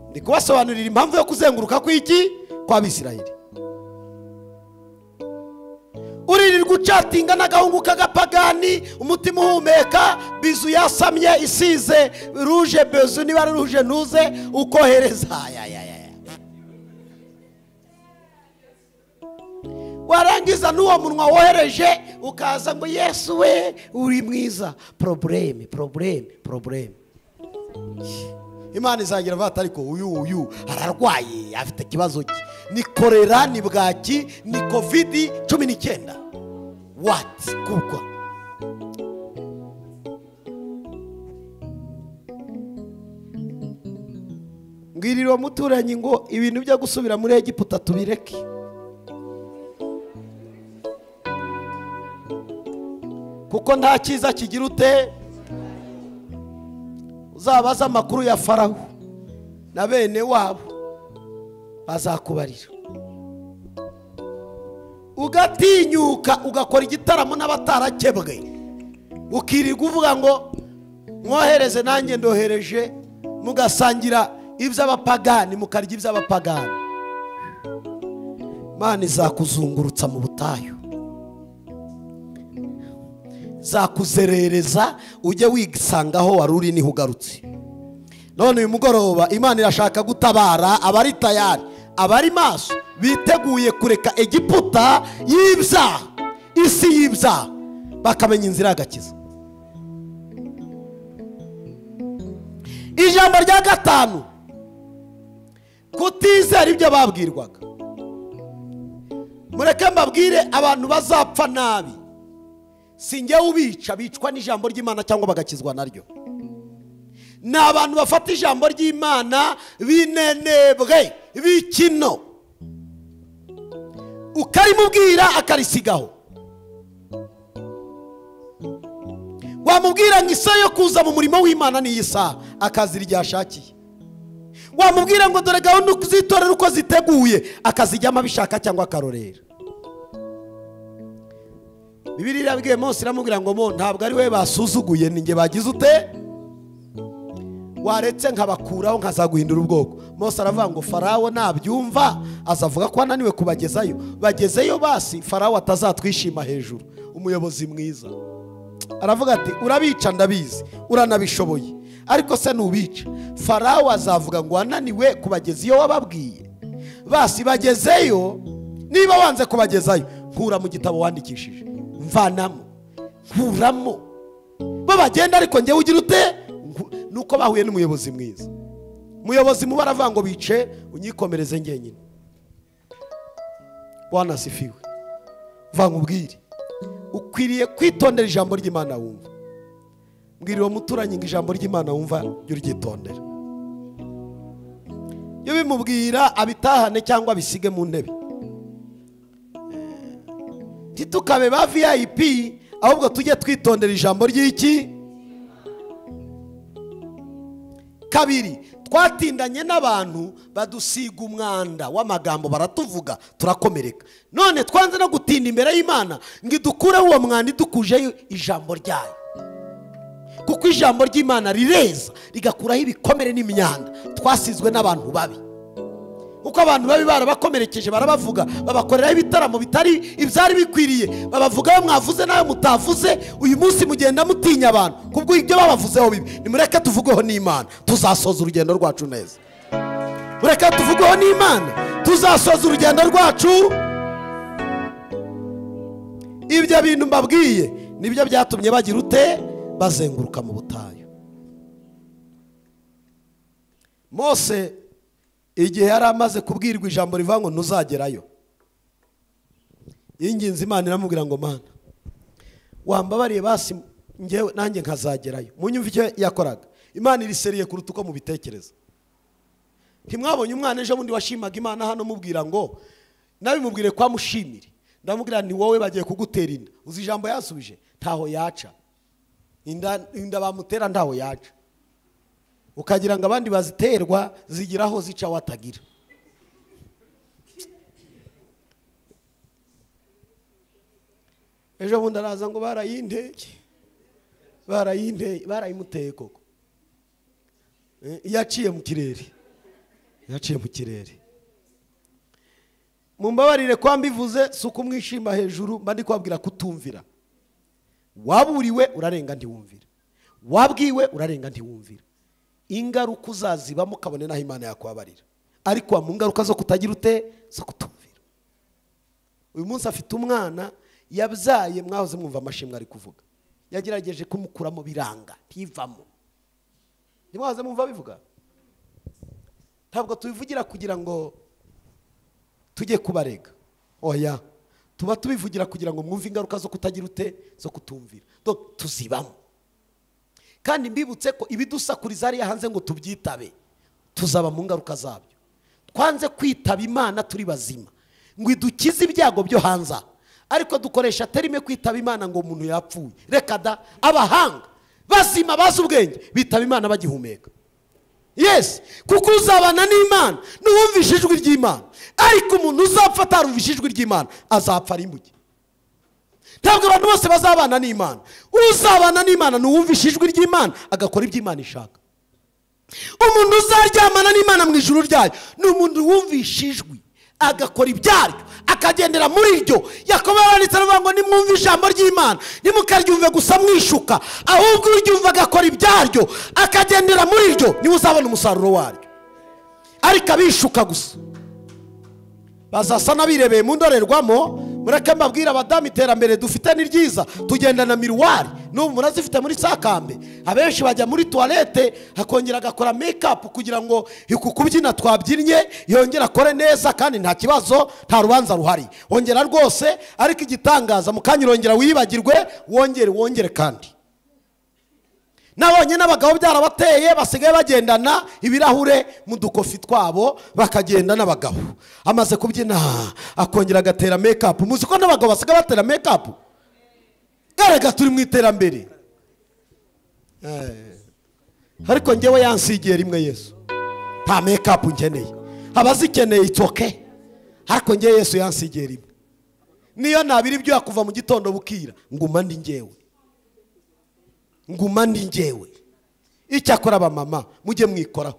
ndi kubasobanurira impamvu yo kuzenguruka kw'iki kwa Bisirayeli uririrwa ucatinga n'agahungu k'agapagani umutima uhumeka bizu yasamye isize ruje bezu niba ari ruje ntuze ukohereza warangiza n'uwo munwa wohereje ukaza ngo Yesu we uri mwiza probleme Imana izagira vata ariko uyu ararwaye afite kibazo ki ni korera ni bwaki ni COVID-19 what kuko ngiriro muturanyi ngo ibintu byo gusubira muri Egiputa tubireke kuko nta cyiza kigira ute uzabaza amakuru ya Farawo na bene wabo bazakubarira ugatinyuka ugakora igitaramo n'abatarakebwe ukirirwa uvuga ngo mwohereze nanjye ndohereje mugasangira iby'abapagani mukarya iby'abapagani Imana izakuzungurutsa mu butayu zakuzerereza ujye wisangaho waruri niho ugarutse none uyu mugoroba Imana irashaka gutabara abari tayari abari maso biteguye kureka Egiputa y'ibyaha isi y'ibyaha bakamenya inzira y'agakiza ijambo rya gatanu kutizera ibyo babwirwaga mureke mbabwire abantu bazapfa nabi sinjye ubica bicwa n'ijambo ry'Imana cyangwa bagakizwa naryo ni abantu bafata ijambo ry'Imana binenebwe bikino ukarimubwira akarisigaho wamubwira ngo isaha yo kuza mu murimo w'Imana ni iyi saha akazira igihe ashakiye wamubwira ngo dore gahunda uzitorera uko ziteguye akazijyamo abishaka cyangwa akarorera Bibiliya irabwiye Mose iramubwira ngo mo ntabwo ari we basuzuguye ninjye bagize ute waretse nkabakuraho nkazaguhindura ubwoko Mose aravuga ngo Farawo nabyumva azavuga ko ananiwe kubagezayo bagezeyo basi Farawo atazatwishima hejuru umuyobozi mwiza aravuga ati urabica ndabizi uranabishoboye ariko se nubica Farawo azavuga ngo ananiwe kubageza iyo wababwiye basi bagezeyo niba wanze kubagezayo nkura mu gitabo wandikishije mvanamo nkuramo babagenda ariko njye ugira ute nuko bahuye n'umuyobozi mwiza umuyobozi muba aravuga ngo bice unyikomereze ngenyine Bwana sifiwe vanga ubwire ukwiriye kwitondera ijambo ry'Imana wumva mbwirira muturanye ngo ijambo ry'Imana wumva jya uryitondera iyo bimubwira abitahane cyangwa bisige mu ntebe titukabe ba VIP ahubwo tujye twitondera ijambo ry'iki kabiri twatindanye n'abantu badusiga umwanda w'amagambo baratuvuga turakomereka none twanze no gutinda imbere y'Imana ngo idukureho uwo mwanda idukujeyo ijambo ryayo kuko ijambo ry'Imana rireza rigakuraho ibikomere n'imyanda twasizwe n'abantu babi uko abantu babi barabakomerekeje barabavuga babakoreraho ibitaramo bitari ibyari bikwiriye babavugaho mwavuze nayo mutavuze uyu munsi mugenda mutinya abantu kubwo ibyo babavuzeho bibi nimureke tuvugeho n'Imana tuzasoza urugendo rwacu neza mureke tuvugeho n'Imana tuzasoza urugendo rwacu ibyo bintu mbabwiye nibyo byatumye bagira ute bazenguruka mu butayu Mose igihe yari amaze kubwirwa ijambo rivuga ngo ntuzagerayo yinginze Imana iramubwira ngo Mana wambabariye basi njyewe nanjye nkazagerayo munyumva icyo yakoraga Imana iriseriye kuruta uko mubitekereza ntimwabonye umwana ejo bundi washimaga Imana hano mubwira ngo nabimubwire kwa mushimire ndamubwira ni wowe bagiye kugutera inda uzi ijambo yasubije ntaho yaca inda bamutera ntaho yaca ukagira ngo abandi baziterwa zigiraho zica watagira ejo bundi araza ngo barayimuteye koko yaciye mu kirere mumbabarire kwa mbivuze suko mwishima hejuru mba ndi kwabwira kutumvira waburiwe urarenga ntiwumvira wabwiwe urarenga ntiwumvira ingaruka uzazibamo kabone naho Imana yakwabarira ariko mu ngaruka zo kutagira ute zo kutumvira uyu munsi afite umwana yabyaye mwahoze mwumva amashimwe ari kuvuga yagerageje kumukuramo biranga ntivamo nimwahoze mwumva bivuga ntabwo tubivugira kugira ngo tujye kubarega oya tuba tubivugira kugira ngo mwumve ingaruka zo kutagira ute zo kutumvira tuzibamo kandi mbibutse ko ibidusakuriza ari hanze ngo tubyitabe tuzaba mu ngaruka zabyo twanze kwitaba Imana turi bazima ngo idukize ibyago byo hanze ariko dukoresha terime kwitaba Imana ngo umuntu yapfuye reka da abahanga bazima bazi ubwenge bitaba Imana bagihumeka yes kuko uzabana n'Imana nuwumvishe ijwi ry'Imana ariko umuntu uzapfa atarumvishe ijwi ry'Imana azapfa rimbuke ntabwo abantu bose bazabana n'Imana uzabana n'Imana nuwumvishe ijwi ry'Imana agakora iby'Imana ishaka umuntu uzaryamana n'Imana mu ijuru ryayo ni umuntu wumvishe ijwi agakora ibyaryo akagendera muri ryo Yakobo yaranditse aravuga ngo nimwumve ijambo ry'Imana nimukaryumve gusa mwishuka ahubwo uryumva agakora ibyaryo akagendera muri ryo niwe uzabona umusaruro waryo ariko abishuka gusa bazasa nabirebeye mu ndorerwamo mureke mbabwira abadamu iterambere dufite ni ryiza tugenda na miruwari n'ubu murazifite muri sakambe abenshi bajya muri toilette hakongera agakora make up kugira ngo kubyina twabyinnye yongera akore neza kandi nta kibazo nta rubanza ruhari wongera rwose ariko igitangaza mukanya urongera wibagirwe wongere kandi nabonye n'abagabo byarabateye basigaye bagendana ibirahure mu dukofi twabo bakagenda n'abagabo amaze kubyina akongera agatera make up muzi ko n'abagabo basigaye batera make up erega turi mu iterambere ariko ngewe yansigiye rimwe Yesu nta make up nkeneye abazikeneye itoke ariko ngewe Yesu yansigiye rimwe niyo nabiri ibyo yakuva mu gitondo bukira nguma ndi ngewe icyakora abamama mujye mwikoraho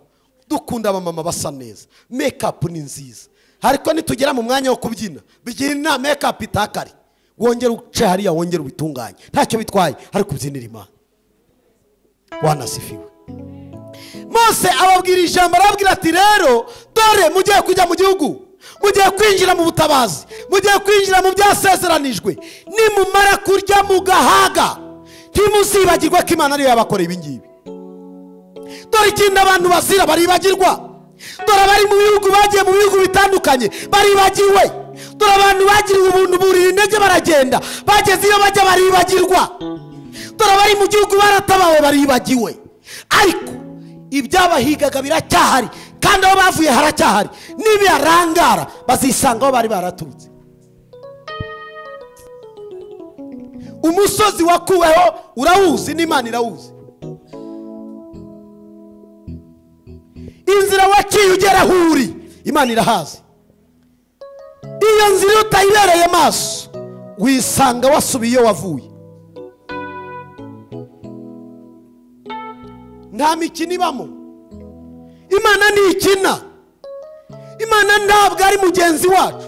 dukunda abamama basa neza make up ni nziza ariko nitugera mu mwanya wo kubyina bigira na make up itakari wongera uce hariya wongera ubitunganye ntacyo bitwaye ariko kubyinira Imana wanasifiwe Mose ababwira ijambo arabwira ati rero dore mugiye kujya mu gihugu mugiye kwinjira mu butabazi mugiye kwinjira mu byasezeranijwe nimumara kurya mugahaga ntimuzibagirwa ko Imana ariyo yabakoreye ibingibi dore ikindi abantu bazira baribagirwa dore bari mu bihugu bagiye mu bihugu bitandukanye baribagiwe dore abantu bagiriwe ubuntu burira intege baragenda bageze iyo bajya baribagirwa dore bari mu gihugu baratabawe baribagiwe ariko ibyabahigaga biracyahari kandi aho bavuye haracyahari nibirangara bazisanga aho bari baraturutse umusozi wakuweho urawuzi n'Imana irawuzi inzira waciye ugera huri Imana irahazi iyo nzira utayibereye maso wisanga wasubiye iyo wavuye nta mikino ibamo Imana ntikina Imana ntabwo ari mugenzi wacu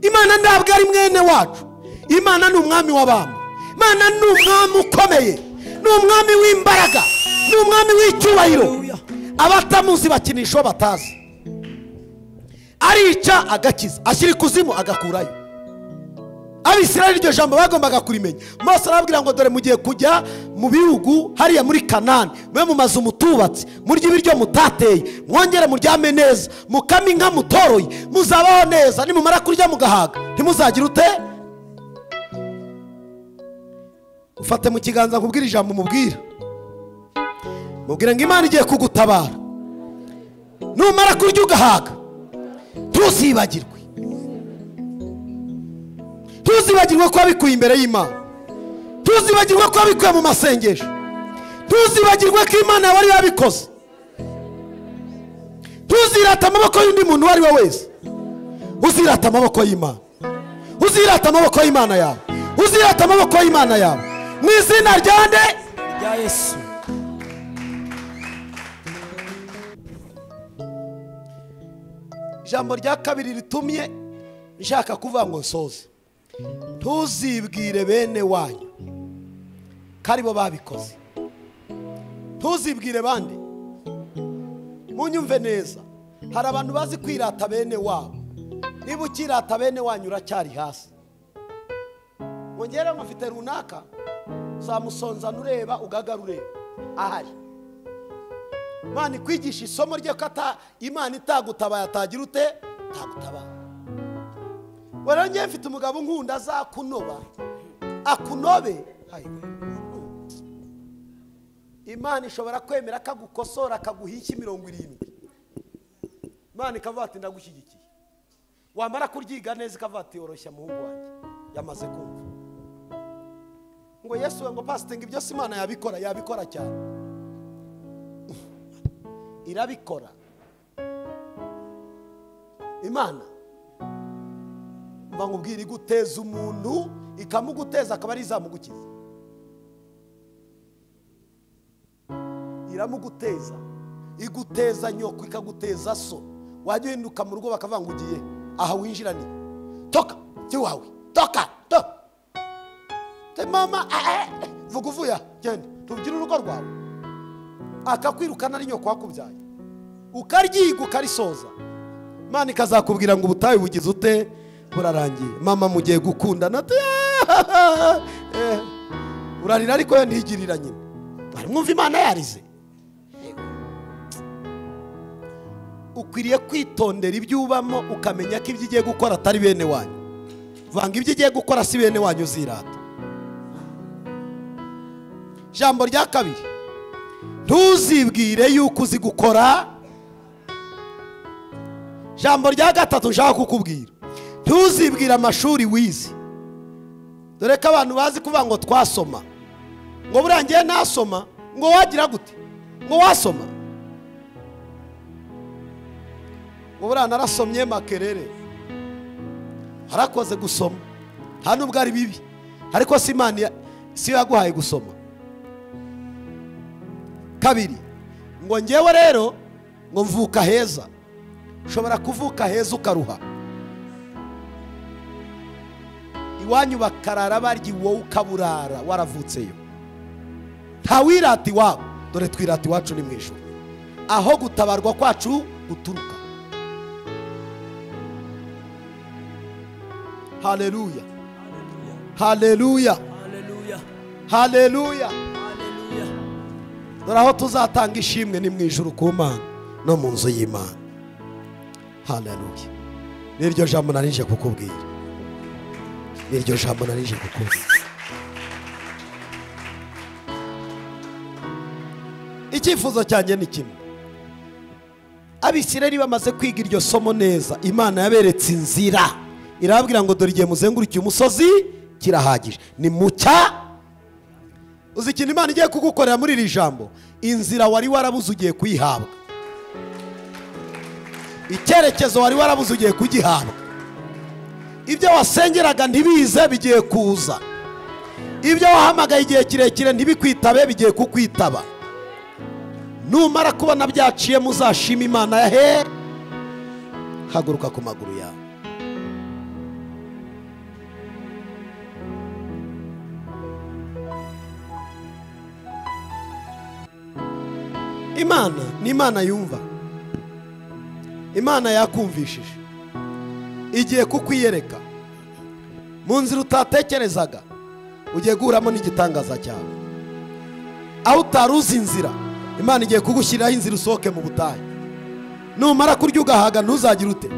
Imana ntabwo ari mwene wacu Imana ni umwami w'abami Imana ni umwami ukomeye ni umwami w'imbaraga ni umwami w'icyubahiro abatamuzi bakinisha batazi arica agakiza ashyira ikuzimu agakurayo Abisirayeli iryo jambo bagombaga kurimenya Mose arababwira ngo dore mugiye kujya mu bihugu hariya muri Kanani mwe mu mazu mutubatse murya ibiryo mutateye mwongere muryame neza mukame inka mutoroye muzabaho neza nimumara kurya mugahaga ntimuzagira ute ufate mu kiganza nkubwira ijambo mubwira mubwira ngo Imana igiye kugutabara numara kurya ugahaga tuzibagirwe ko wabikuye imbere y'Imana tuzibagirwe ko wabikuye mu masengesho tuzibagirwe ko Imana yari yabikoze tuzirata amaboko y'undi muntu wari we wese uzirata amaboko y'Imana uzirata amaboko y'Imana yawe uzirata amaboko y'Imana yawe mu izina rya nde rya Yesu. Ijambo rya kabiri ritumye nshaka kuvuga ngo nsoze, ntuzibwire bene wanyu kari bo babikoze. Ntuzibwire bandi. Munyumve neza, hari abantu bazi kwirata bene wabo. Niba ukirata bene wanyu uracyari hasi. Ngongera mufite runaka uzamusonza nureba ugagara ureba ahari. Imana kwigisha isomo rye ko Imana itagutabaye atagira ute tagutabaye. Waranje mfite umugabo nkunda azakunoba akunobe. Imana ishobora kwemera akagukosora akaguhishya 70. Imana ikavuga ati ndagushyigikiye. Wamara kuryiga neza ikavuga ati oroshya muhungu wanjye yamaze kumva. Ngo Yesu ngo pastor ngo ibyo Imana yabikora cyane. Irabikora. Imana mba ngubwira iguteza umuntu ikamuguteza akaba ari izamugukiza. Iramuguteza, iguteza nyoko ikaguteza so. Wajya uhinduka mu rugo bakavuga ngo ugiye aha winjira ni toka cyiwawe toka to te mama vuga uvuya genda tubyira urugo rwawe. Akakwirukana ari nyoko wakubyaye ukaryiga ukarisoza. Imana ikazakubwira ngo ubutayu bugize ute burarangiye. Mama mugiye gukundana urarira ariko yo ntigirira nyine. Mwumva Imana yarize. Ukwiriye kwitondera ibyo ubamo ukamenya ko ibyo ugiye gukora atari bene wanyu. Vanga ibyo ugiye gukora si bene wanyu uzirata. Jambo rya kabiri, ntuzibwire yuko uzi gukora. Jambo rya gatatu nshaka kukubwira, ntuzibwire amashuri wize. Dore ko abantu bazi kuvuga ngo twasoma, ngo burangiye nasoma, ngo wagira gute, ngo wasoma. Ngo burana narasomye makerere, harakoze gusoma hano ubwo ari bibi, ariko si Imana si yaguhaye gusoma. Kabiri, ngo ngewe rero ngo mvuka heza. Ushobora kuvuka heza ukaruha. Iwanyu bakarara baryi wowe ukaburara waravutseyo. Nta wirati wabo, dore twirati wacu ni mwijuru. Aho gutabarwa kwacu guturuka. Haleluya. Haleluya. Haleluya. Dore aho tuzatanga ishimwe ni mwijuru ku Mana no mu nzu y'Imana. Haleluya. Niryo jambo narije kukubwira. Niryo jambo narije kukubwira. Icyifuzo cyanjye ni kimwe. Abisirayeli bamaze kwiga iryo somo neza, Imana yaberetse inzira. Irababwira ngo dore igihe muzengurukiye umusozi kirahagije. Ni mucya. Uzi ikintu Imana igiye kugukorera muri iri jambo? Inzira wari warabuze ugiye kuyihabwa. Icyerekezo wari warabuze ugiye kugihabwa. Ibyo wasengeraga ntibize bigiye kuza. Ibyo wahamagaye igihe kirekire ntibikwitabe bigiye kukwitaba. Numara kubona byaciye muzashima Imana yahe. Haguruka ku maguru yawe. Imana ni Imana yumva. Imana yakumvishije. Igiye kukwiyereka mu nzira utatekerezaga. Ugiye guhuramo n'igitangaza cyawe. Aho utaruzi inzira, Imana igiye kugushyiraho inzira usohoke mu butayu. Numara kurya ugahaga ntuzagira ute.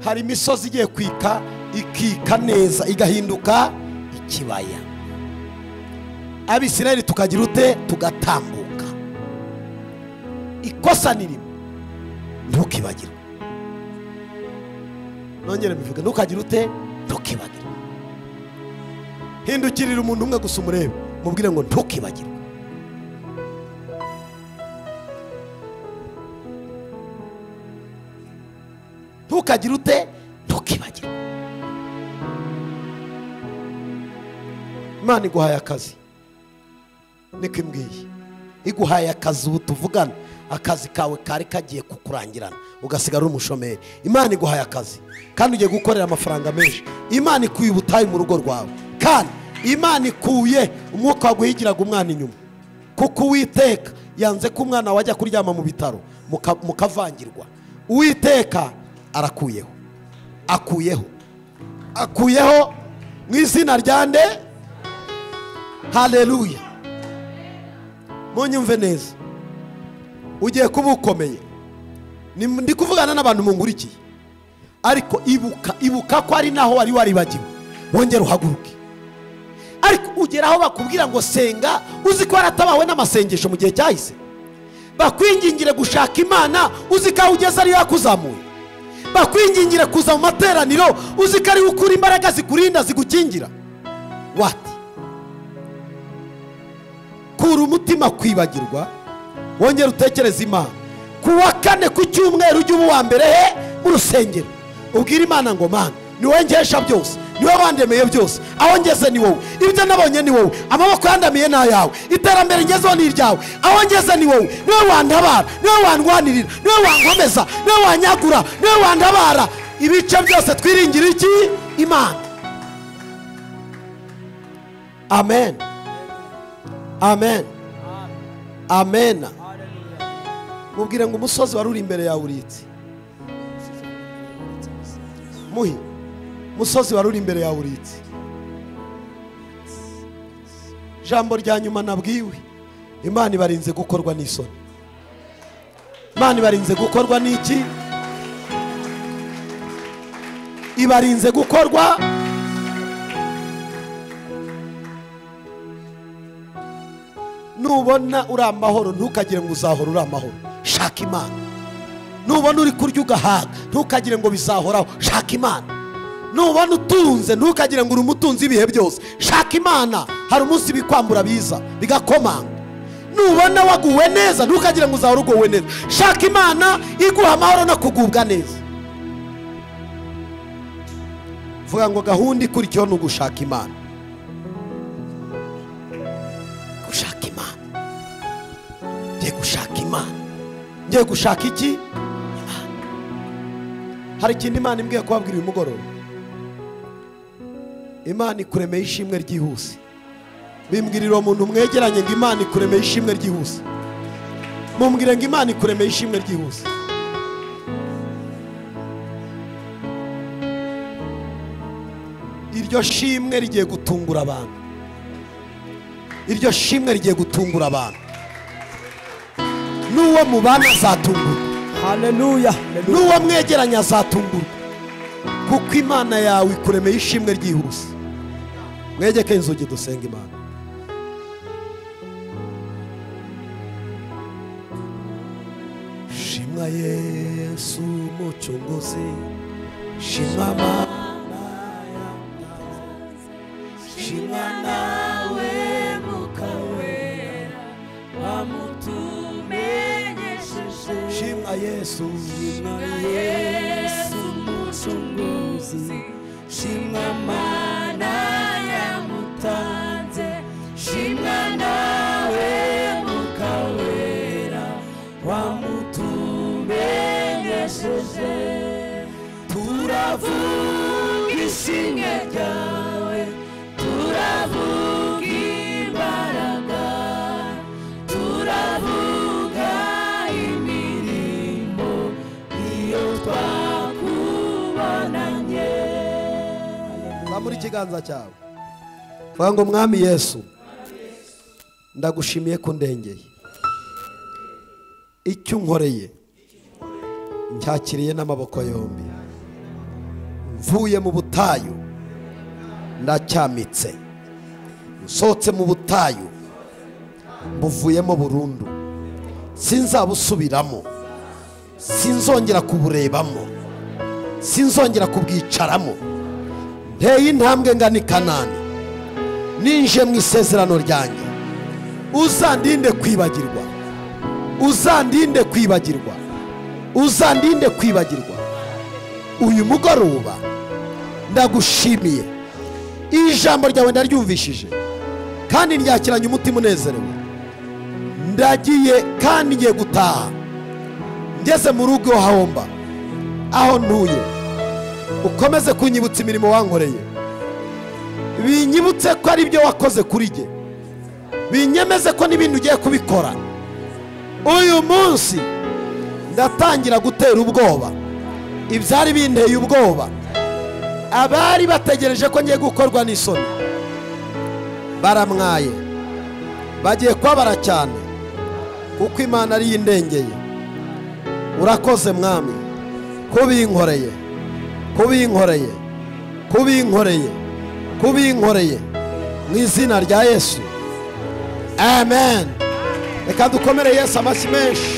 Hari imisozi igiye kwika, ikika neza igahinduka ikibaya. Abisirayeli tukagira ute tugatambuka. Ikosa nirimo ntukibagirwe. Nongere mbivuge, ntukagira ute ntukibagirwe. Hindukirira umuntu umwe gusa umurebe, mubwire ngo ntukibagirwe. ntukagire ute, ntukibagire. Imana iguhaye akazi, niko imbwiye, iguhaye akazi. Ubu tuvugana akazi kawe kari kagiye kukurangirana ugasigara uri umushomeri. Imana iguhaye akazi kandi ugiye gukorera amafaranga menshi. Imana ikuye ubutayu mu rugo rwawe, kandi Imana ikuye umwuka waguhigiraga umwana inyuma, kuko Uwiteka yanze ko umwana wajya kuryama mu bitaro mukavangirwa. Uwiteka arakuyeho, akuyeho mu izina rya nde. Haleluya. Munyumve neza, ugiye kuba ukomeye. Ndi kuvugana n'abantu mungurikiye, ariko ibuka ko ari naho wari waribagiwe, wongera uhaguruke. Ariko ugeraho bakubwira ngo senga, uzi ko waratabawe n'amasengesho mu gihe cyahise. Bakwingingire gushaka Imana, uzi ko ugeze ari yakuzamuye. Bakwingingire kuza mu materaniro, uzi ko ari ukura imbaraga zikurinda zigukingira. Wati kura umutima kwibagirwa, wongera utekereza Imana. Kuwa kane ku cyumweru ujye uba uwa mbere mu rusengero, ubwira Imana ngo Mana ni wowe ngesha byose, ni wowe wandemeye byose, aho ngeze ni wowe, ibyo nabonye ni wowe, amaboko yandamiye ni ayawe, iterambere ngezeho ni iryawe, aho ngeze ni wowe, ni wowe wantabara, ni wowe wandwanirira, ni wowe wankomeza, ni wowe wanyagura, ni wowe wantabara. Ibice byose twiringira iki? Imana. Amen, amen, amen. Mubwire ngo umusozi wari uri imbere yawe uritse. Muhi, umusozi wari uri imbere yawe uritse. Jambo rya nyuma nabwiwe, Imana ibarinze gukorwa n'isoni. Imana ibarinze gukorwa n'iki? Ibarinze gukorwa. Nubona uri amahoro ntukagire ngo uzahora uri amahoro, shaka Imana. Nubona uri kurya ugahaga ntukagire ngo bizahoraho, shaka Imana. Nubona utunze ntukagire ngo uri umutunzi ibihe byose, shaka Imana. Hari umunsi bikwambura biza bigakomanga. Nubona waguwe neza ntukagire ngo uzahora uguwe neza, shaka Imana iguha amahoro no kugubwa neza. Vuga ngo gahunda ikurikiyeho ni ugushaka Imana. Gushaka Imana, ngiye gushaka Imana. Ngiye gushaka iki? Imana. Hari ikindi Imana imbwiye kubabwira uyu mugoroba. Imana ikuremeye ishimwe ryihuse. Bimbwirira umuntu mwegeranye ngo Imana ikuremeye ishimwe ryihuse. Mumbwire ngo Imana ikuremeye ishimwe ryihuse. Iryo shimwe rigiye gutungura abantu. Iryo shimwe rigiye gutungura abantu. Nuwo mubana azatungurwa. Haleluya. Nuwo mwegeranye azatungurwa, kuko Imana yawe ikuremeye ishimwe ryihuse. Mwegeke inzugi dusenga Imana. Shimwa Yesu mucunguzi, shimwa Mana yantanze, shimwa nawe mukawera wamutumenyesheje. Shimwa Yesu, shimwa Yesu mucunguzi, shimwa Mana yamutanze, shimwa nawe mukawera wamutumenyesheje. Turavuga ishimwe ryawe, turavuga imbaraga, turavuga imirimo iyo twakubonanye. Muri ikiganza cyawe vuga ngo Mwami Yesu, ndagushimiye ko ndengeye. Icyo unkoreye ncyakiriye n'amaboko yombi. Mvuye mu butayu ndacyamitse, nsohotse mu butayu mbuvuyemo burundu. Sinzabusubiramo, sinzongera kuburebamo, sinzongera kubwicaramo. Nteye intambwe ngana i Kanani, ninje mu isezerano ryanjye. Uzandinde kwibagirwa, uzandinde kwibagirwa, uzandinde kwibagirwa. uyu mugoroba ndagushimiye, ijambo ryawe ndaryumvishije kandi ryakiranye umutima unezerewe. Ndagiye kandi ngiye gutaha, ngeze mu rugo hahomba aho ntuye, ukomeze kunyibutsa imirimo wankoreye, binyibutse ko ari byo wakoze kuri jye, binyemeze ko n'ibindi ugiye kubikora. Uyu munsi ndatangira gutera ubwoba ibyari binteye ubwoba, abari bategereje ko ngiye gukorwa n'isoni baramwaye, bagiye kwabara cyane kuko Imana ari indengeye. Urakoze mwami, kubinkoreye kubinkoreye kubinkoreye kubinkoreye mu izina rya Yesu, amen. Reka dukomere Yesu amashyi menshi.